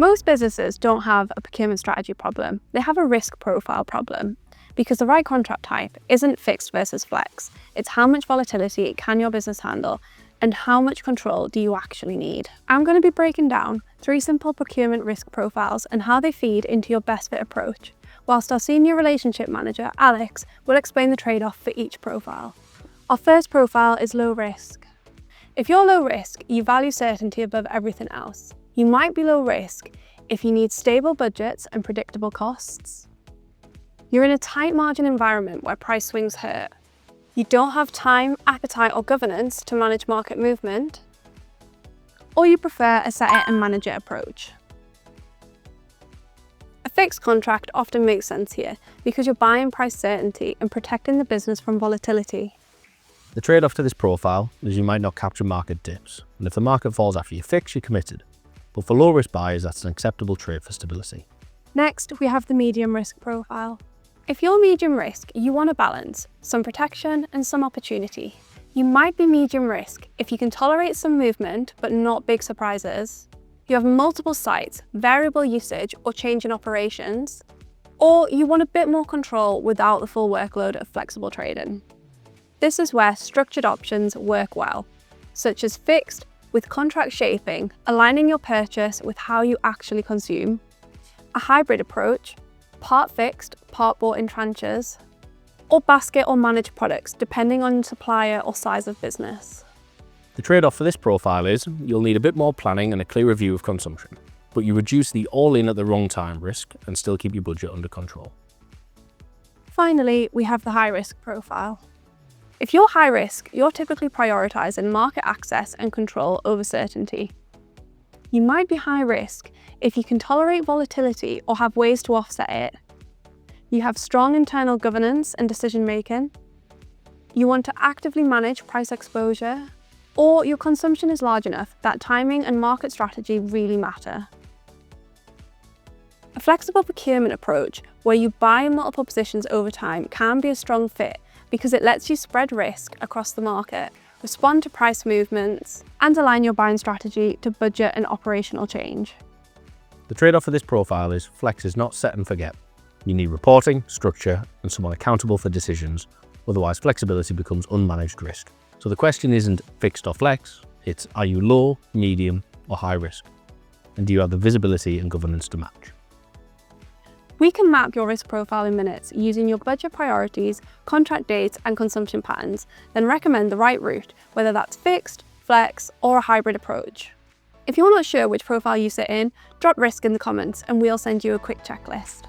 Most businesses don't have a procurement strategy problem, they have a risk profile problem. Because the right contract type isn't fixed versus flex, it's how much volatility can your business handle and how much control do you actually need. I'm going to be breaking down 3 simple procurement risk profiles and how they feed into your best fit approach, whilst our senior relationship manager, Alex, will explain the trade-off for each profile. Our first profile is low risk. If you're low risk, you value certainty above everything else. You might be low risk if you need stable budgets and predictable costs. You're in a tight margin environment where price swings hurt. You don't have time, appetite or governance to manage market movement. Or you prefer a set it and manage it approach. A fixed contract often makes sense here because you're buying price certainty and protecting the business from volatility. The trade-off to this profile is you might not capture market dips, and if the market falls after you fix, you're committed. But for low-risk buyers, that's an acceptable trade for stability. Next, we have the medium risk profile. If you're medium risk, you want a balance, some protection and some opportunity. You might be medium risk if you can tolerate some movement but not big surprises. You have multiple sites, variable usage or change in operations, or you want a bit more control without the full workload of flexible trading. This is where structured options work well, such as fixed with contract shaping, aligning your purchase with how you actually consume, a hybrid approach, part fixed, part bought in tranches, or basket or managed products depending on supplier or size of business. The trade-off for this profile is you'll need a bit more planning and a clearer view of consumption, but you reduce the all-in at the wrong time risk and still keep your budget under control. Finally, we have the high risk profile. If you're high risk, you're typically prioritising market access and control over certainty. You might be high risk if you can tolerate volatility or have ways to offset it. You have strong internal governance and decision making. You want to actively manage price exposure, or your consumption is large enough that timing and market strategy really matter. A flexible procurement approach where you buy in multiple positions over time can be a strong fit because it lets you spread risk across the market, respond to price movements, and align your buying strategy to budget and operational change. The trade-off for this profile is flex is not set and forget. You need reporting, structure, and someone accountable for decisions, otherwise flexibility becomes unmanaged risk. So the question isn't fixed or flex, it's are you low, medium, or high risk? And do you have the visibility and governance to match? We can map your risk profile in minutes using your budget priorities, contract dates, and consumption patterns, then recommend the right route, whether that's fixed, flex, or a hybrid approach. If you're not sure which profile you sit in, drop risk in the comments and we'll send you a quick checklist.